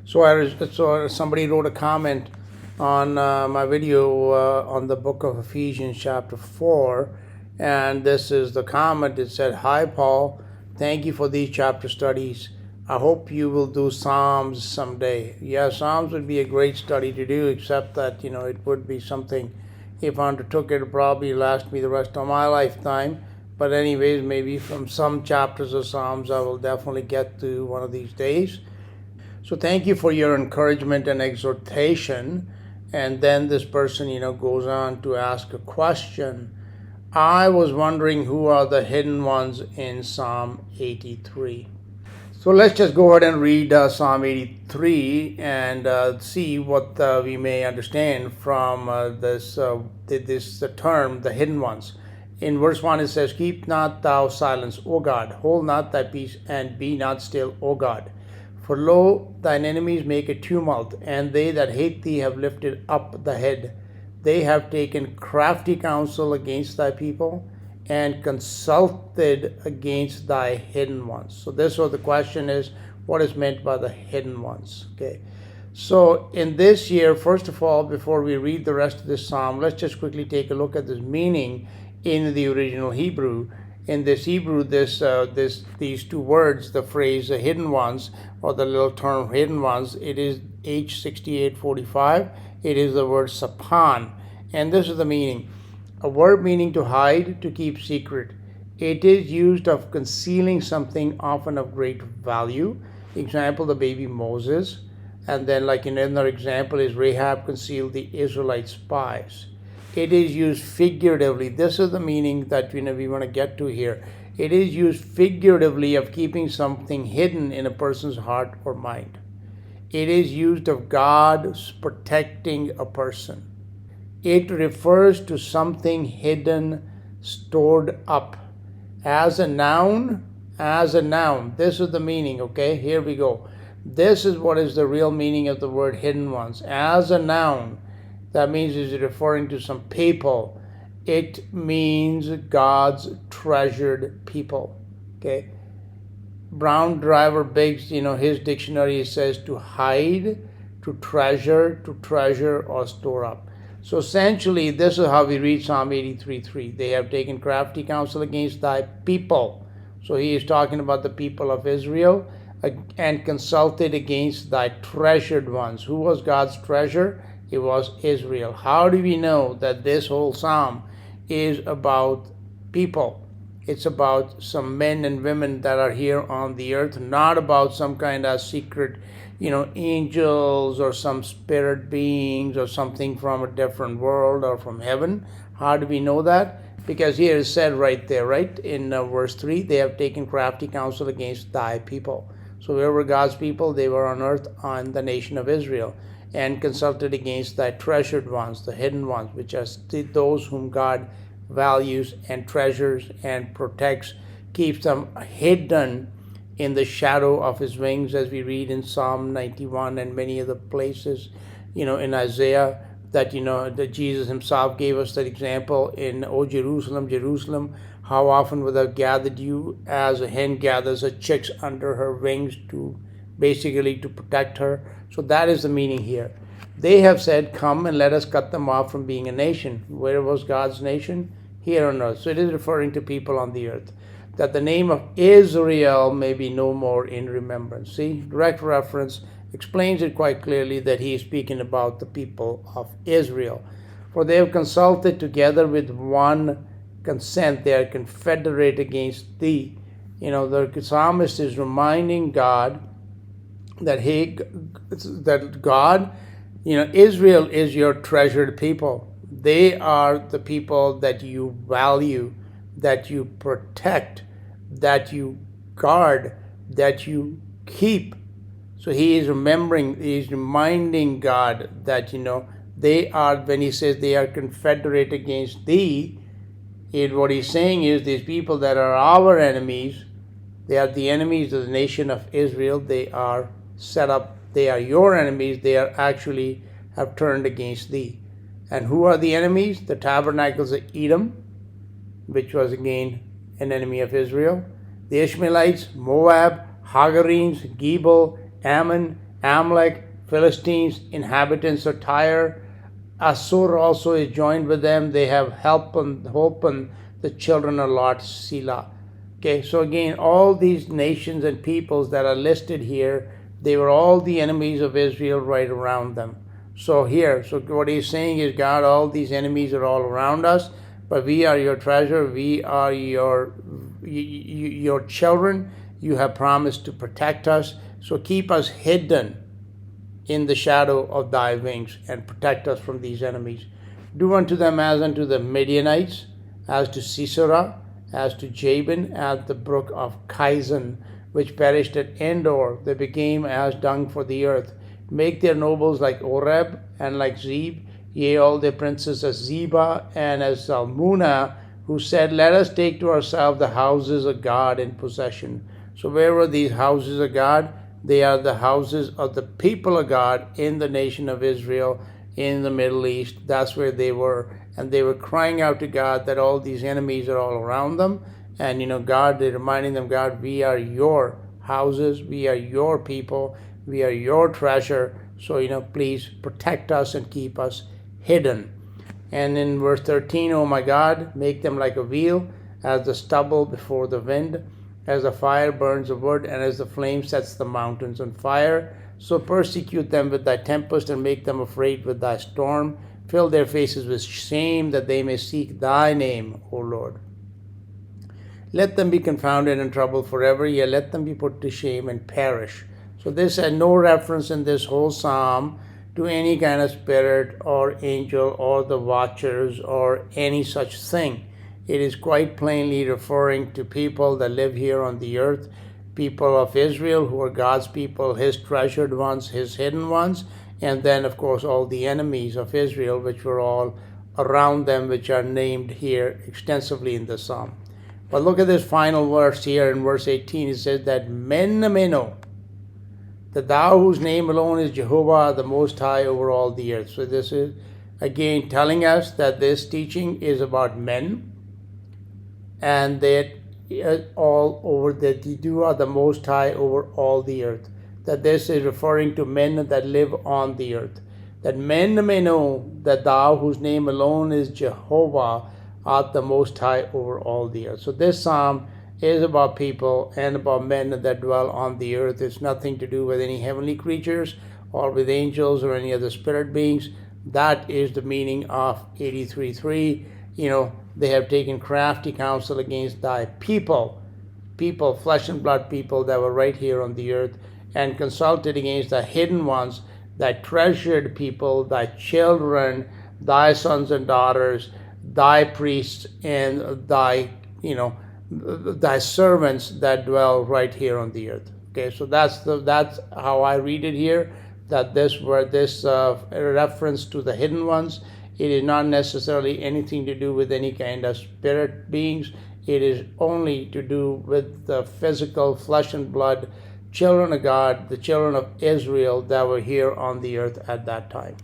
So somebody wrote a comment on my video on the book of Ephesians, chapter 4, and this is the comment. It said, "Hi, Paul. Thank you for these chapter studies. I hope you will do Psalms someday." Yeah, Psalms would be a great study to do, except that, it would be something, if I undertook it, would probably last me the rest of my lifetime. But anyways, maybe from some chapters of Psalms I will definitely get to one of these days. So thank you for your encouragement and exhortation. And then this person, goes on to ask a question. I was wondering, who are the hidden ones in Psalm 83? So let's just go ahead and read Psalm 83 and see what we may understand from this term, the hidden ones. In verse 1 it says, "Keep not thou silence, O God, hold not thy peace, and be not still, O God. For lo, thine enemies make a tumult, and they that hate thee have lifted up the head. They have taken crafty counsel against thy people, and consulted against thy hidden ones." So this was the question is, what is meant by the hidden ones? Okay. So in this year, first of all, before we read the rest of this psalm, let's just quickly take a look at this meaning in the original Hebrew. In this Hebrew, these two words, the phrase hidden ones, or the little term hidden ones, it is H6845. It is the word sapan. And this is the meaning. A word meaning to hide, to keep secret. It is used of concealing something often of great value. Example, the baby Moses. And then like another example is Rahab concealed the Israelite spies. It is used figuratively. This is the meaning that we want to get to here. It is used figuratively of keeping something hidden in a person's heart or mind. It is used of God protecting a person. It refers to something hidden, stored up. As a noun, this is the meaning, okay? Here we go. This is what is the real meaning of the word hidden ones. As a noun, that means it's referring to some people. It means God's treasured people. Okay. Brown Driver Biggs, his dictionary says to hide, to treasure, or store up. So essentially, this is how we read Psalm 83:3. They have taken crafty counsel against thy people. So he is talking about the people of Israel, and consulted against thy treasured ones. Who was God's treasure? It was Israel. How do we know that this whole psalm is about people? It's about some men and women that are here on the earth, not about some kind of secret, angels or some spirit beings or something from a different world or from heaven. How do we know that? Because here is said right there, right? In verse 3, they have taken crafty counsel against thy people. So where were God's people? They were on earth, on the nation of Israel. And consulted against thy treasured ones, the hidden ones, which are those whom God values and treasures and protects, keeps them hidden in the shadow of his wings, as we read in Psalm 91 and many other places, in Isaiah, that Jesus himself gave us that example in, "O Jerusalem, Jerusalem, how often would I have gathered you as a hen gathers her chicks under her wings," to basically to protect her. So that is the meaning here. They have said, "Come and let us cut them off from being a nation." Where was God's nation? Here on earth. So it is referring to people on the earth. That the name of Israel may be no more in remembrance. See, direct reference explains it quite clearly that he is speaking about the people of Israel. "For they have consulted together with one consent, they are confederate against thee." The psalmist is reminding God that God, Israel is your treasured people. They are the people that you value, that you protect, that you guard, that you keep. So he is reminding God that, they are, when he says they are confederate against thee, what he's saying is these people that are our enemies, they are the enemies of the nation of Israel. They are set up, they are your enemies. They are actually have turned against thee. And who are the enemies? The tabernacles of Edom, which was again an enemy of Israel. The Ishmaelites, Moab, Hagarenes, Gebal, Ammon, Amalek, Philistines, inhabitants of Tyre. Assur also is joined with them. They have hope and the children of Lot, Selah. Okay, so again, all these nations and peoples that are listed here, they were all the enemies of Israel right around them. So what he's saying is, God, all these enemies are all around us, but we are your treasure. We are your children. You have promised to protect us. So keep us hidden in the shadow of thy wings and protect us from these enemies. Do unto them as unto the Midianites, as to Sisera, as to Jabin at the brook of Kizon, which perished at Endor. They became as dung for the earth. Make their nobles like Oreb and like Zeb, yea, all their princes as Zebah and as Zalmunna, who said, let us take to ourselves the houses of God in possession. So where were these houses of God? They are the houses of the people of God in the nation of Israel, in the Middle East. That's where they were. And they were crying out to God that all these enemies are all around them. And, God, they're reminding them, God, we are your houses. We are your people. We are your treasure. So, please protect us and keep us hidden. And in verse 13, oh my God, make them like a wheel, as the stubble before the wind, as the fire burns the wood, and as the flame sets the mountains on fire. So persecute them with thy tempest, and make them afraid with thy storm. Fill their faces with shame, that they may seek thy name, O Lord. Let them be confounded and troubled forever, yea, let them be put to shame and perish. So this has no reference in this whole psalm to any kind of spirit or angel or the watchers or any such thing. It is quite plainly referring to people that live here on the earth, people of Israel who are God's people, his treasured ones, his hidden ones, and then, of course, all the enemies of Israel, which were all around them, which are named here extensively in the psalm. But look at this final verse here in verse 18. It says that men may know that thou whose name alone is Jehovah, the Most High over all the earth. So this is, again, telling us that this teaching is about men, and that all over, that you are the Most High over all the earth. That this is referring to men that live on the earth. That men may know that thou whose name alone is Jehovah art the Most High over all the earth. So this psalm is about people and about men that dwell on the earth. It's nothing to do with any heavenly creatures or with angels or any other spirit beings. That is the meaning of 83:3. They have taken crafty counsel against thy people, flesh and blood people that were right here on the earth, and consulted against the hidden ones, thy treasured people, thy children, thy sons and daughters, thy priests, and thy servants that dwell right here on the earth. Okay, so that's how I read it here. That this reference to the hidden ones. It is not necessarily anything to do with any kind of spirit beings. It is only to do with the physical flesh and blood children of God, the children of Israel that were here on the earth at that time.